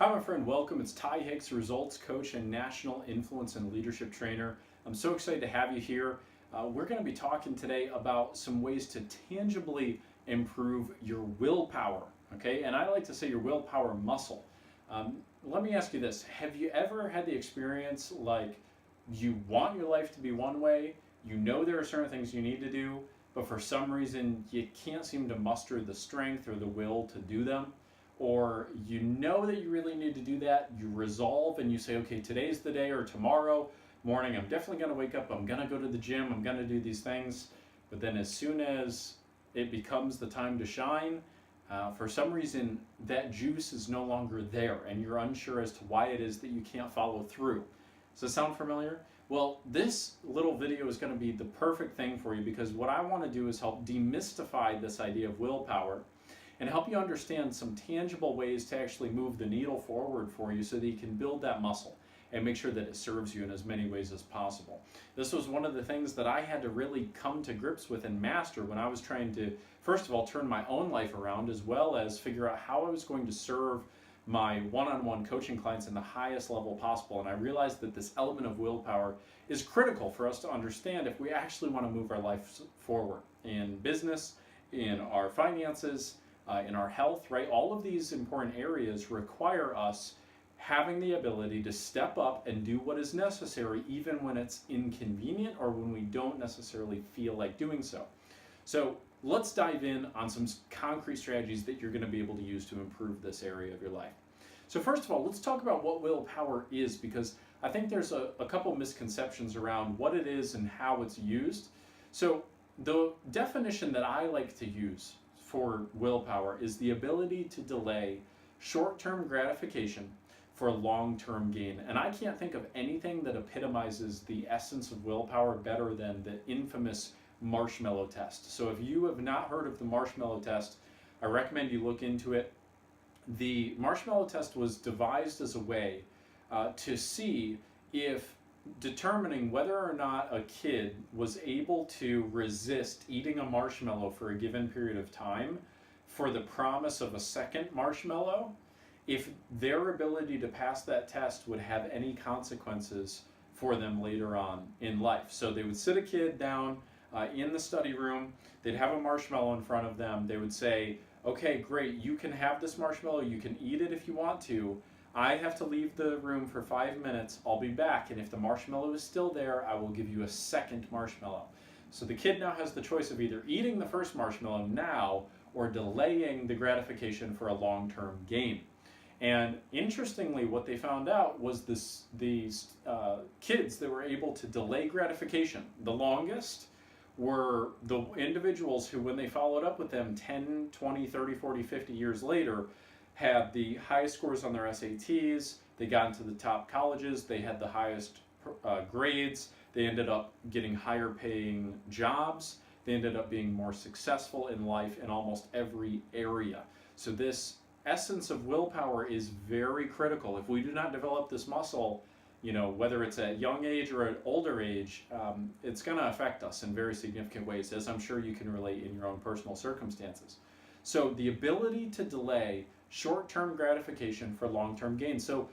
Hi, my friend. Welcome. It's Ty Hicks, results coach and national influence and leadership trainer. I'm so excited to have you here. We're going to be talking today about some ways to tangibly improve your willpower. Okay, and I like to say your willpower muscle. Let me ask you this: have you ever had the experience like you want your life to be one way? You know there are certain things you need to do, but for some reason you can't seem to muster the strength or the will to do them? Or you know that you really need to do that, you resolve and you say, okay, today's the day, or tomorrow morning I'm definitely going to wake up, I'm going to go to the gym, I'm going to do these things. But then as soon as it becomes the time to shine, for some reason that juice is no longer there and you're unsure as to why it is that you can't follow through. Does that sound familiar? Well, this little video is going to be the perfect thing for you, because what I want to do is help demystify this idea of willpower and help you understand some tangible ways to actually move the needle forward for you so that you can build that muscle and make sure that it serves you in as many ways as possible. This was one of the things that I had to really come to grips with and master when I was trying to, first of all, turn my own life around, as well as figure out how I was going to serve my one-on-one coaching clients in the highest level possible. And I realized that this element of willpower is critical for us to understand if we actually want to move our life forward in business, in our finances, in our health, right? All of these important areas require us having the ability to step up and do what is necessary, even when it's inconvenient or when we don't necessarily feel like doing so. So let's dive in on some concrete strategies that you're going to be able to use to improve this area of your life. So first of all, let's talk about what willpower is, because I think there's a couple misconceptions around what it is and how it's used. So the definition that I like to use for willpower is the ability to delay short-term gratification for long-term gain. And I can't think of anything that epitomizes the essence of willpower better than the infamous marshmallow test. So if you have not heard of the marshmallow test, I recommend you look into it. The marshmallow test was devised as a way to see if determining whether or not a kid was able to resist eating a marshmallow for a given period of time for the promise of a second marshmallow, if their ability to pass that test would have any consequences for them later on in life. So they would sit a kid down in the study room, they'd have a marshmallow in front of them, they would say, okay, great, you can have this marshmallow, you can eat it if you want to. I have to leave the room for 5 minutes, I'll be back, and if the marshmallow is still there, I will give you a second marshmallow. So the kid now has the choice of either eating the first marshmallow now or delaying the gratification for a long-term gain. And interestingly, what they found out was these kids that were able to delay gratification the longest were the individuals who, when they followed up with them 10, 20, 30, 40, 50 years later, had the highest scores on their SATs, they got into the top colleges, they had the highest grades, they ended up getting higher paying jobs, they ended up being more successful in life in almost every area. So this essence of willpower is very critical. If we do not develop this muscle, whether it's at young age or at older age, it's going to affect us in very significant ways, as I'm sure you can relate in your own personal circumstances. So the ability to delay short-term gratification for long-term gain. So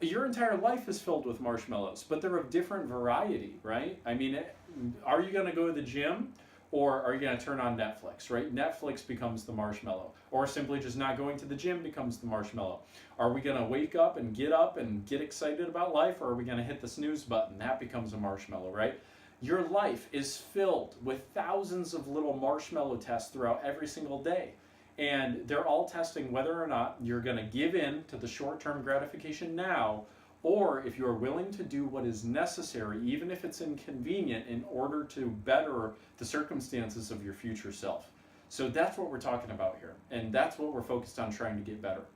your entire life is filled with marshmallows, but they're of different variety, right? I mean, are you going to go to the gym, or are you going to turn on Netflix, right? Netflix becomes the marshmallow. Or simply just not going to the gym becomes the marshmallow. Are we going to wake up and get excited about life, or are we going to hit the snooze button? That becomes a marshmallow, right? Your life is filled with thousands of little marshmallow tests throughout every single day. And they're all testing whether or not you're going to give in to the short-term gratification now, or if you're willing to do what is necessary, even if it's inconvenient, in order to better the circumstances of your future self. So that's what we're talking about here, and that's what we're focused on trying to get better.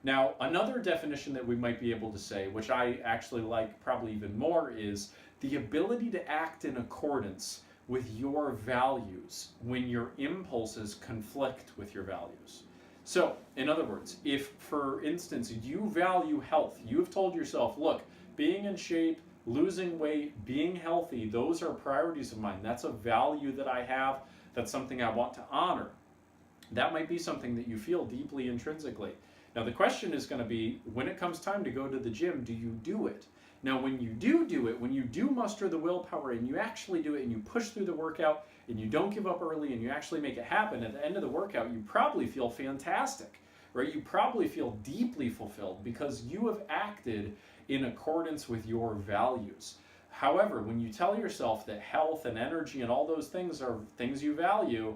Now, another definition that we might be able to say, which I actually like probably even more, is the ability to act in accordance with your values when your impulses conflict with your values. So, in other words, if, for instance, you value health, you've told yourself, look, being in shape, losing weight, being healthy, those are priorities of mine. That's a value that I have. That's something I want to honor. That might be something that you feel deeply intrinsically. Now the question is going to be, when it comes time to go to the gym, do you do it? Now when you do it, when you do muster the willpower and you actually do it and you push through the workout and you don't give up early and you actually make it happen, at the end of the workout you probably feel fantastic, right? You probably feel deeply fulfilled because you have acted in accordance with your values. However, when you tell yourself that health and energy and all those things are things you value,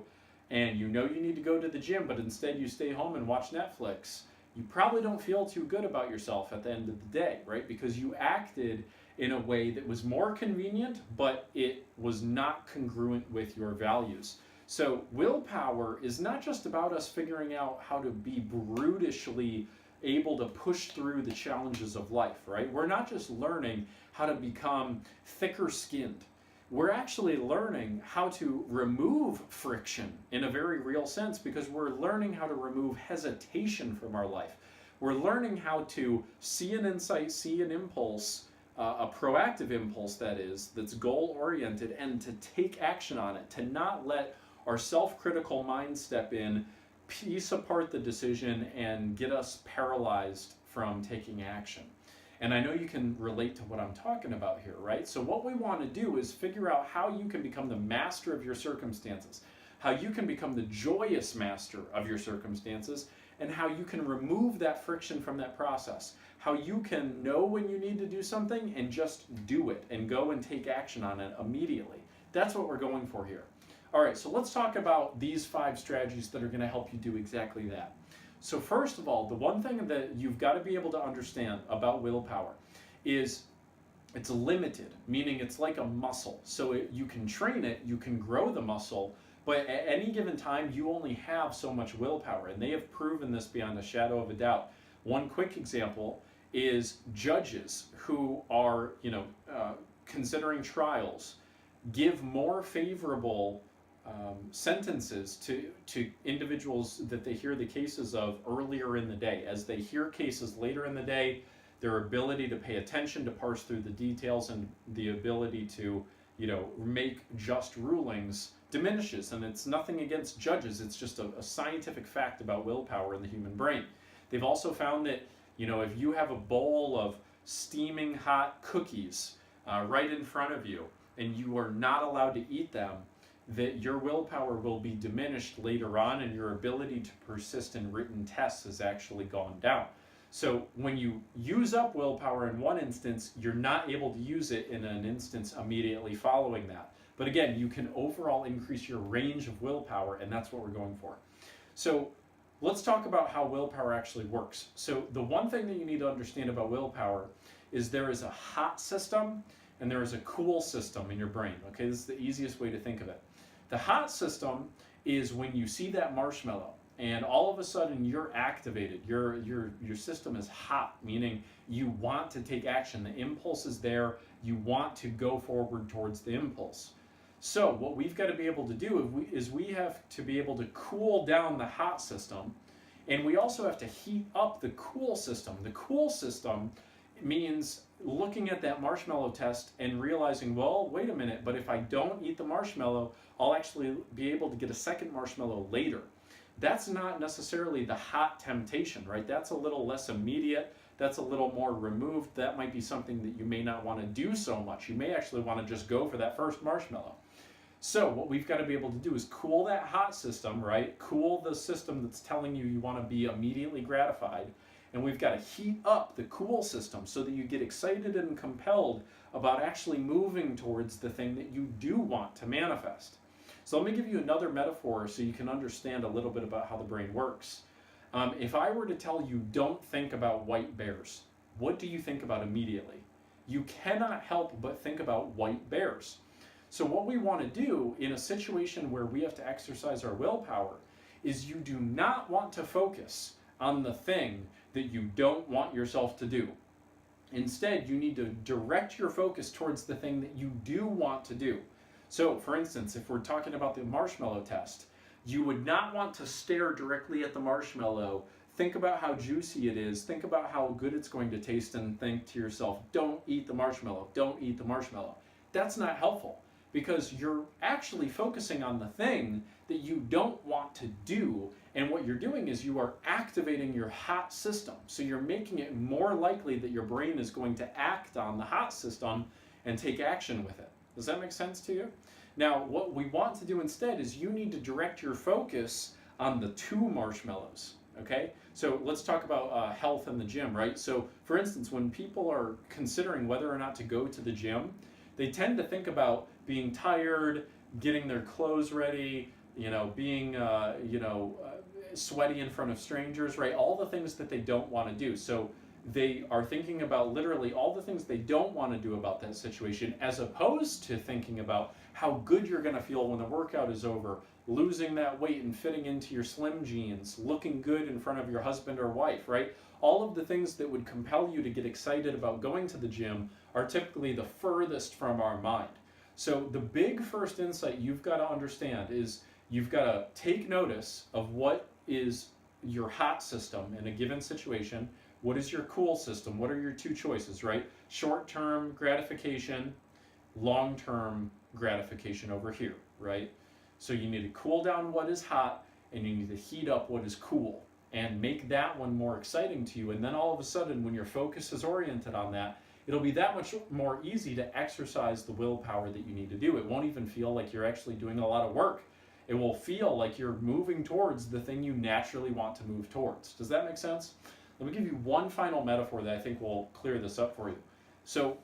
and you know you need to go to the gym, but instead you stay home and watch Netflix, you probably don't feel too good about yourself at the end of the day, right? Because you acted in a way that was more convenient, but it was not congruent with your values. So willpower is not just about us figuring out how to be brutishly able to push through the challenges of life, right? We're not just learning how to become thicker skinned. We're actually learning how to remove friction in a very real sense, because we're learning how to remove hesitation from our life. We're learning how to see an insight, see an impulse, a proactive impulse that is, that's goal oriented, and to take action on it, to not let our self-critical mind step in, piece apart the decision, and get us paralyzed from taking action. And I know you can relate to what I'm talking about here, right? So what we want to do is figure out how you can become the master of your circumstances, how you can become the joyous master of your circumstances, and how you can remove that friction from that process, how you can know when you need to do something and just do it and go and take action on it immediately. That's what we're going for here. All right, so let's talk about these 5 strategies that are going to help you do exactly that. So first of all, the one thing that you've got to be able to understand about willpower is it's limited, meaning it's like a muscle. So you can train it, you can grow the muscle, but at any given time you only have so much willpower, and they have proven this beyond a shadow of a doubt. One quick example is judges who are, considering trials, give more favorable sentences to individuals that they hear the cases of earlier in the day. As they hear cases later in the day, their ability to pay attention, to parse through the details, and the ability to make just rulings diminishes. And it's nothing against judges, it's just a scientific fact about willpower in the human brain. They've also found that if you have a bowl of steaming hot cookies right in front of you and you are not allowed to eat them, that your willpower will be diminished later on, and your ability to persist in written tests has actually gone down. So when you use up willpower in one instance, you're not able to use it in an instance immediately following that. But again, you can overall increase your range of willpower, and that's what we're going for. So let's talk about how willpower actually works. So the one thing that you need to understand about willpower is there is a hot system and there is a cool system in your brain. Okay, this is the easiest way to think of it. The hot system is when you see that marshmallow and all of a sudden you're activated. Your system is hot, meaning you want to take action. The impulse is there. You want to go forward towards the impulse. So what we've got to be able to do is we have to be able to cool down the hot system, and we also have to heat up the cool system. The cool system means looking at that marshmallow test and realizing, well, wait a minute, but if I don't eat the marshmallow, I'll actually be able to get a second marshmallow later. That's not necessarily the hot temptation, right? That's a little less immediate. That's a little more removed. That might be something that you may not want to do so much. You may actually want to just go for that first marshmallow. So what we've got to be able to do is cool that hot system, right? Cool the system that's telling you want to be immediately gratified. And we've got to heat up the cool system so that you get excited and compelled about actually moving towards the thing that you do want to manifest. So let me give you another metaphor so you can understand a little bit about how the brain works. If I were to tell you don't think about white bears, what do you think about immediately? You cannot help but think about white bears. So what we want to do in a situation where we have to exercise our willpower is you do not want to focus on the thing that you don't want yourself to do. Instead, you need to direct your focus towards the thing that you do want to do. So, for instance, if we're talking about the marshmallow test, you would not want to stare directly at the marshmallow, think about how juicy it is, think about how good it's going to taste, and think to yourself, don't eat the marshmallow, don't eat the marshmallow. That's not helpful, because you're actually focusing on the thing that you don't want to do, And what you're doing is you are activating your hot system. So you're making it more likely that your brain is going to act on the hot system and take action with it. Does that make sense to you? Now, what we want to do instead is you need to direct your focus on the 2 marshmallows, okay? So let's talk about health in the gym, right? So for instance, when people are considering whether or not to go to the gym, they tend to think about being tired, getting their clothes ready, being, sweaty in front of strangers, right? All the things that they don't want to do. So they are thinking about literally all the things they don't want to do about that situation, as opposed to thinking about how good you're going to feel when the workout is over, losing that weight and fitting into your slim jeans, looking good in front of your husband or wife, right? All of the things that would compel you to get excited about going to the gym are typically the furthest from our mind. So the big first insight you've got to understand is you've got to take notice of what is your hot system in a given situation. What is your cool system? What are your 2 choices, right? Short-term gratification, long-term gratification over here, right? So you need to cool down what is hot, and you need to heat up what is cool, and make that one more exciting to you. And then all of a sudden, when your focus is oriented on that, it'll be that much more easy to exercise the willpower that you need to do. It won't even feel like you're actually doing a lot of work. It will feel like you're moving towards the thing you naturally want to move towards. Does that make sense? Let me give you one final metaphor that I think will clear this up for you. So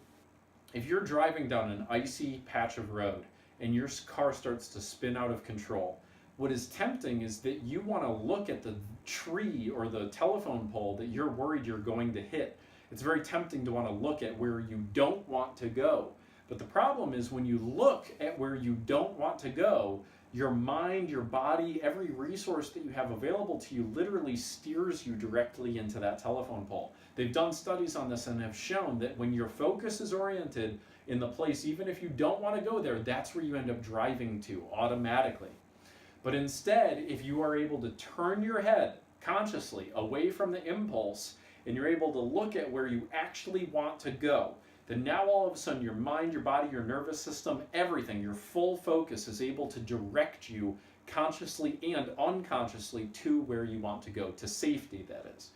if you're driving down an icy patch of road and your car starts to spin out of control, what is tempting is that you want to look at the tree or the telephone pole that you're worried you're going to hit. It's very tempting to want to look at where you don't want to go. But the problem is when you look at where you don't want to go, your mind, your body, every resource that you have available to you literally steers you directly into that telephone pole. They've done studies on this and have shown that when your focus is oriented in the place, even if you don't want to go there, that's where you end up driving to automatically. But instead, if you are able to turn your head consciously away from the impulse and you're able to look at where you actually want to go, then now all of a sudden your mind, your body, your nervous system, everything, your full focus is able to direct you consciously and unconsciously to where you want to go, to safety, that is.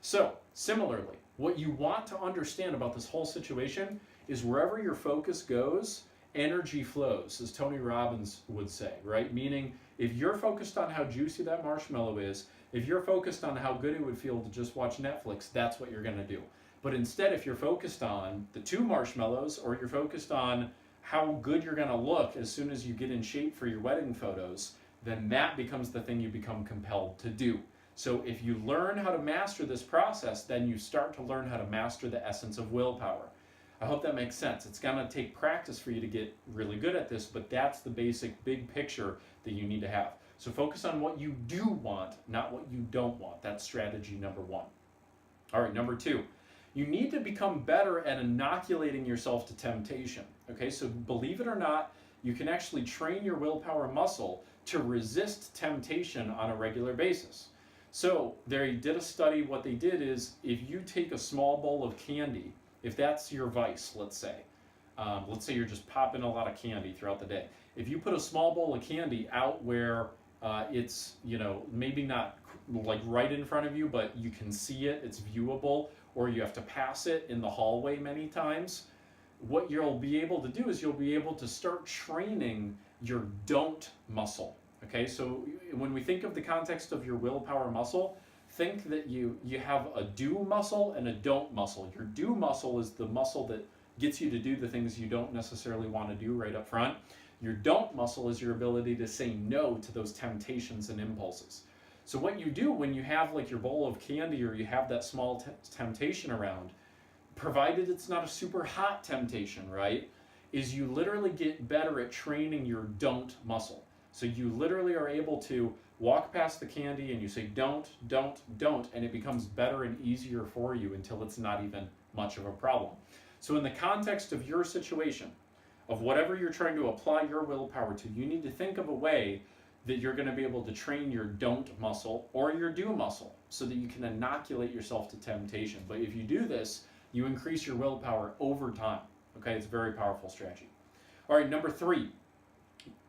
So, similarly, what you want to understand about this whole situation is wherever your focus goes, energy flows, as Tony Robbins would say, right? Meaning, if you're focused on how juicy that marshmallow is, if you're focused on how good it would feel to just watch Netflix, that's what you're going to do. But instead, if you're focused on the 2 marshmallows, or you're focused on how good you're going to look as soon as you get in shape for your wedding photos, then that becomes the thing you become compelled to do. So if you learn how to master this process, then you start to learn how to master the essence of willpower. I hope that makes sense. It's going to take practice for you to get really good at this, but that's the basic big picture that you need to have. So focus on what you do want, not what you don't want. That's strategy number 1. All right, number 2. You need to become better at inoculating yourself to temptation. Okay, so believe it or not, you can actually train your willpower muscle to resist temptation on a regular basis. So they did a study. What they did is, if you take a small bowl of candy, if that's your vice, let's say you're just popping a lot of candy throughout the day. If you put a small bowl of candy out where it's, maybe not like right in front of you, but you can see it, it's viewable, or you have to pass it in the hallway many times, what you'll be able to do is you'll be able to start training your don't muscle. Okay, so when we think of the context of your willpower muscle, think that you have a do muscle and a don't muscle. Your do muscle is the muscle that gets you to do the things you don't necessarily want to do right up front. Your don't muscle is your ability to say no to those temptations and impulses. So what you do when you have like your bowl of candy, or you have that small temptation around, provided it's not a super hot temptation, right, is you literally get better at training your don't muscle. So you literally are able to walk past the candy and you say don't, and it becomes better and easier for you until it's not even much of a problem. So in the context of your situation, of whatever you're trying to apply your willpower to, you need to think of a way that you're going to be able to train your don't muscle or your do muscle so that you can inoculate yourself to temptation. But if you do this, you increase your willpower over time. Okay, it's a very powerful strategy. All right, number 3,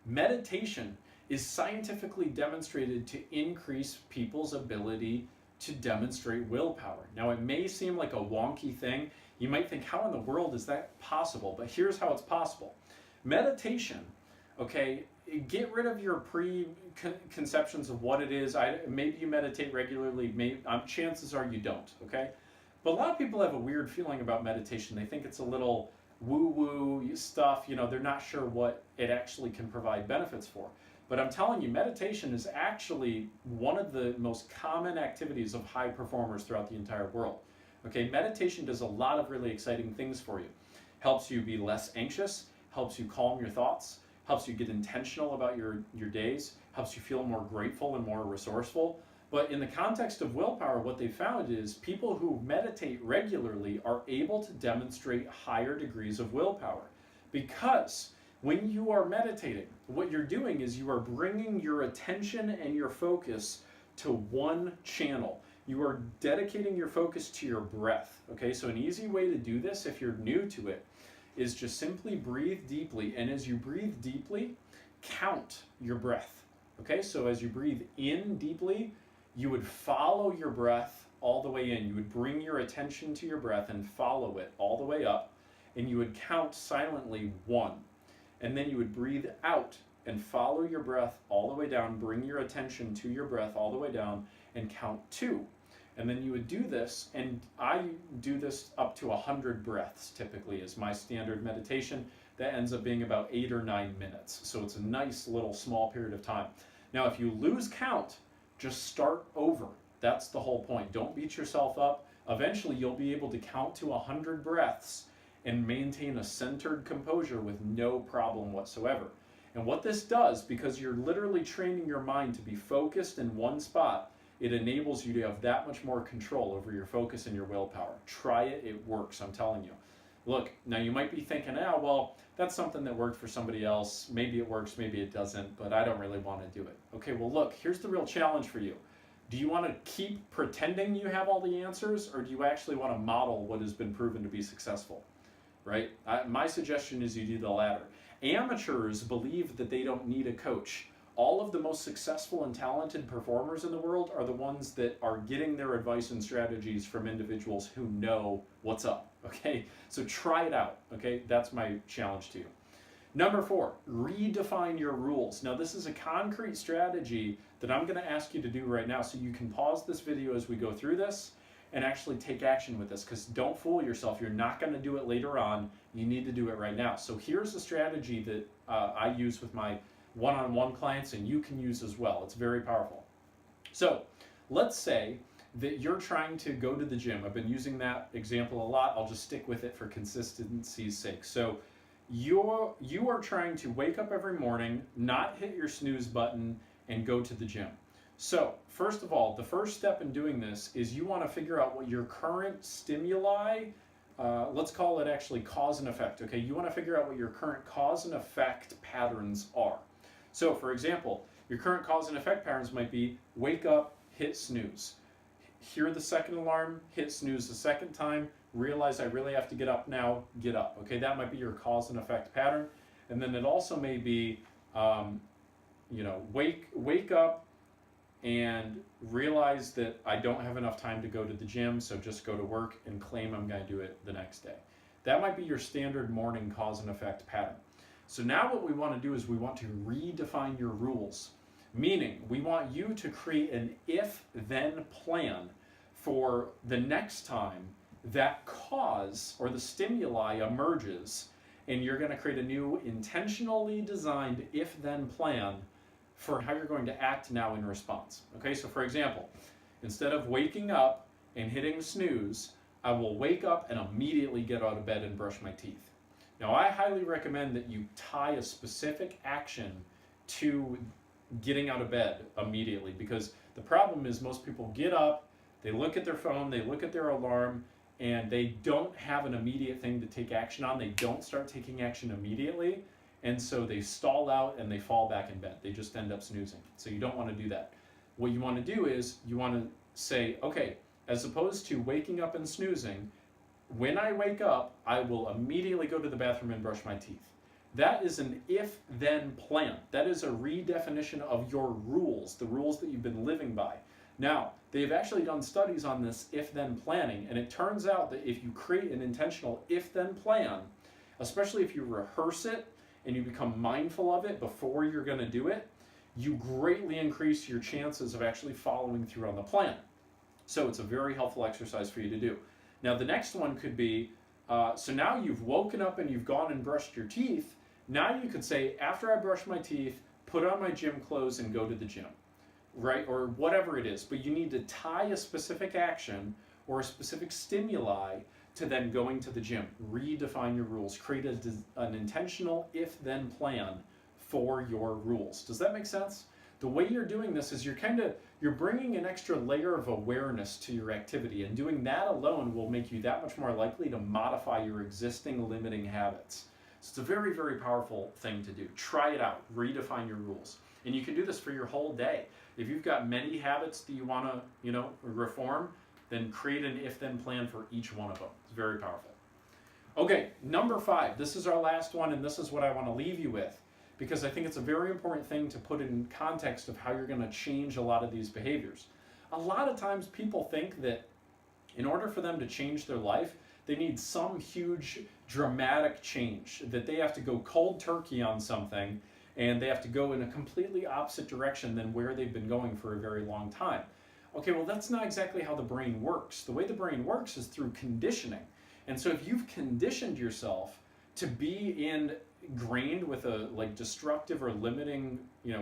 meditation is scientifically demonstrated to increase people's ability to demonstrate willpower. Now, it may seem like a wonky thing. You might think, how in the world is that possible? But here's how it's possible. Meditation, okay, get rid of your preconceptions of what it is. Maybe you meditate regularly, chances are you don't, okay? But a lot of people have a weird feeling about meditation. They think it's a little woo-woo stuff, they're not sure what it actually can provide benefits for. But I'm telling you, meditation is actually one of the most common activities of high performers throughout the entire world. Okay, meditation does a lot of really exciting things for you. Helps you be less anxious, helps you calm your thoughts, helps you get intentional about your days, helps you feel more grateful and more resourceful. But in the context of willpower, what they found is people who meditate regularly are able to demonstrate higher degrees of willpower. Because when you are meditating, what you're doing is you are bringing your attention and your focus to one channel. You are dedicating your focus to your breath. Okay, so an easy way to do this, if you're new to it, is just simply breathe deeply. And as you breathe deeply, count your breath. Okay, so as you breathe in deeply, you would follow your breath all the way in. You would bring your attention to your breath and follow it all the way up. And you would count silently 1. And then you would breathe out and follow your breath all the way down, bring your attention to your breath all the way down, and count 2. And then you would do this, and I do this up to 100 breaths typically is my standard meditation. That ends up being about 8 or 9 minutes. So it's a nice little small period of time. Now, if you lose count, just start over. That's the whole point. Don't beat yourself up. Eventually, you'll be able to count to 100 breaths and maintain a centered composure with no problem whatsoever. And what this does, because you're literally training your mind to be focused in one spot, it enables you to have that much more control over your focus and your willpower. Try it, it works, I'm telling you. Look, now you might be thinking, well, that's something that worked for somebody else. Maybe it works, maybe it doesn't, but I don't really want to do it. Okay, well look, here's the real challenge for you. Do you want to keep pretending you have all the answers, or do you actually want to model what has been proven to be successful? Right? My suggestion is you do the latter. Amateurs believe that they don't need a coach. All of the most successful and talented performers in the world are the ones that are getting their advice and strategies from individuals who know what's up. Okay? So try it out. Okay? That's my challenge to you. Number 4, redefine your rules. Now this is a concrete strategy that I'm going to ask you to do right now, so you can pause this video as we go through this and actually take action with this, because don't fool yourself. You're not going to do it later on. You need to do it right now. So here's a strategy that I use with my one-on-one clients, and you can use as well. It's very powerful. So let's say that you're trying to go to the gym. I've been using that example a lot. I'll just stick with it for consistency's sake. So you are trying to wake up every morning, not hit your snooze button, and go to the gym. So first of all, the first step in doing this is you want to figure out what your current stimuli, let's call it actually cause and effect, okay? You want to figure out what your current cause and effect patterns are. So for example, your current cause and effect patterns might be wake up, hit snooze. Hear the second alarm, hit snooze the second time, realize I really have to get up now, get up. Okay, that might be your cause and effect pattern. And then it also may be, wake up and realize that I don't have enough time to go to the gym, so just go to work and claim I'm going to do it the next day. That might be your standard morning cause and effect pattern. So now what we want to do is we want to redefine your rules, meaning we want you to create an if-then plan for the next time that cause or the stimuli emerges, and you're going to create a new intentionally designed if-then plan for how you're going to act now in response. Okay, so for example, instead of waking up and hitting snooze, I will wake up and immediately get out of bed and brush my teeth. Now, I highly recommend that you tie a specific action to getting out of bed immediately, because the problem is most people get up, they look at their phone, they look at their alarm, and they don't have an immediate thing to take action on. They don't start taking action immediately. And so they stall out and they fall back in bed. They just end up snoozing. So you don't want to do that. What you want to do is you want to say, okay, as opposed to waking up and snoozing, when I wake up, I will immediately go to the bathroom and brush my teeth. That is an if-then plan. That is a redefinition of your rules, the rules that you've been living by. Now, they've actually done studies on this if-then planning, and it turns out that if you create an intentional if-then plan, especially if you rehearse it and you become mindful of it before you're going to do it, you greatly increase your chances of actually following through on the plan. So it's a very helpful exercise for you to do. Now, the next one could be, so now you've woken up and you've gone and brushed your teeth. Now you could say, after I brush my teeth, put on my gym clothes and go to the gym, right? Or whatever it is. But you need to tie a specific action or a specific stimuli to then going to the gym. Redefine your rules. Create an intentional if-then plan for your rules. Does that make sense? The way you're doing this is you're bringing an extra layer of awareness to your activity, and doing that alone will make you that much more likely to modify your existing limiting habits. So it's a very, very powerful thing to do. Try it out. Redefine your rules. And you can do this for your whole day. If you've got many habits that you want to, reform, then create an if-then plan for each one of them. It's very powerful. Okay, number 5. This is our last one, and this is what I want to leave you with, because I think it's a very important thing to put in context of how you're going to change a lot of these behaviors. A lot of times people think that in order for them to change their life, they need some huge dramatic change, that they have to go cold turkey on something and they have to go in a completely opposite direction than where they've been going for a very long time. Okay, well, that's not exactly how the brain works. The way the brain works is through conditioning. And so if you've conditioned yourself to be ingrained with a destructive or limiting,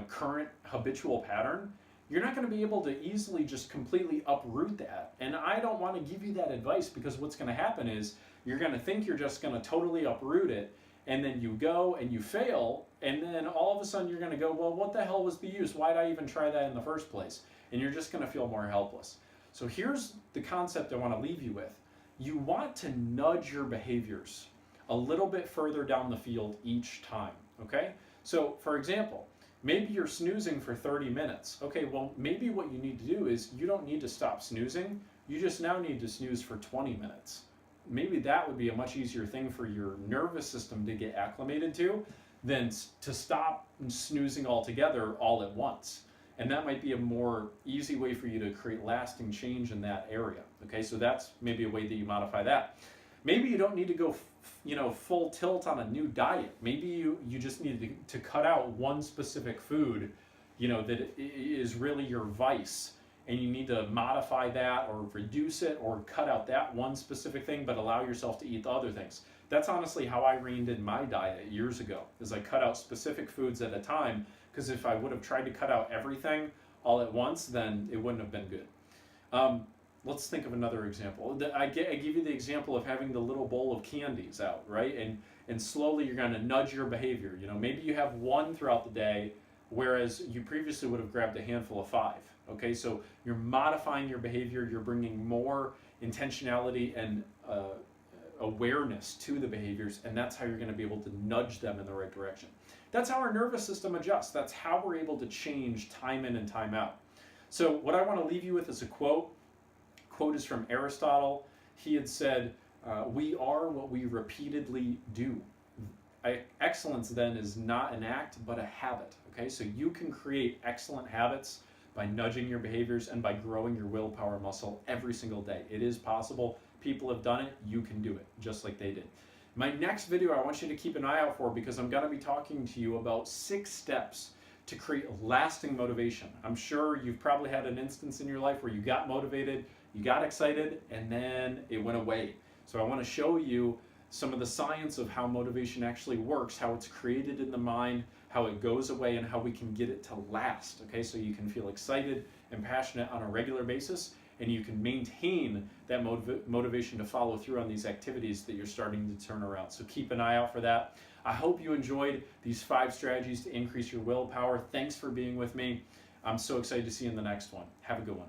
current habitual pattern, you're not going to be able to easily just completely uproot that. And I don't want to give you that advice, because what's going to happen is you're going to think you're just going to totally uproot it, and then you go and you fail, and then all of a sudden you're going to go, well, what the hell was the use? Why did I even try that in the first place? And you're just going to feel more helpless. So here's the concept I want to leave you with. You want to nudge your behaviors a little bit further down the field each time, okay? So for example, maybe you're snoozing for 30 minutes. Okay, well, maybe what you need to do is you don't need to stop snoozing. You just now need to snooze for 20 minutes. Maybe that would be a much easier thing for your nervous system to get acclimated to than to stop snoozing altogether all at once. And that might be a more easy way for you to create lasting change in that area. Okay, so that's maybe a way that you modify that. Maybe you don't need to go full tilt on a new diet. Maybe you just need to cut out one specific food, that is really your vice, and you need to modify that or reduce it or cut out that one specific thing, but allow yourself to eat the other things. That's honestly how I reined in my diet years ago, is I cut out specific foods at a time, because if I would have tried to cut out everything all at once, then it wouldn't have been good. Let's think of another example. I give you the example of having the little bowl of candies out, right? And slowly you're going to nudge your behavior. Maybe you have one throughout the day, whereas you previously would have grabbed a handful of 5. Okay, so you're modifying your behavior. You're bringing more intentionality and awareness to the behaviors, and that's how you're going to be able to nudge them in the right direction. That's how our nervous system adjusts. That's how we're able to change time in and time out. So what I want to leave you with is a quote. Quote is from Aristotle. He had said, we are what we repeatedly do. Excellence then is not an act, but a habit. Okay, so you can create excellent habits by nudging your behaviors and by growing your willpower muscle every single day. It is possible. People have done it. You can do it just like they did. My next video I want you to keep an eye out for, because I'm going to be talking to you about 6 steps to create lasting motivation. I'm sure you've probably had an instance in your life where you got motivated, you got excited, and then it went away. So I want to show you some of the science of how motivation actually works, how it's created in the mind, how it goes away, and how we can get it to last. Okay, so you can feel excited and passionate on a regular basis, and you can maintain that motivation to follow through on these activities that you're starting to turn around. So keep an eye out for that. I hope you enjoyed these 5 strategies to increase your willpower. Thanks for being with me. I'm so excited to see you in the next one. Have a good one.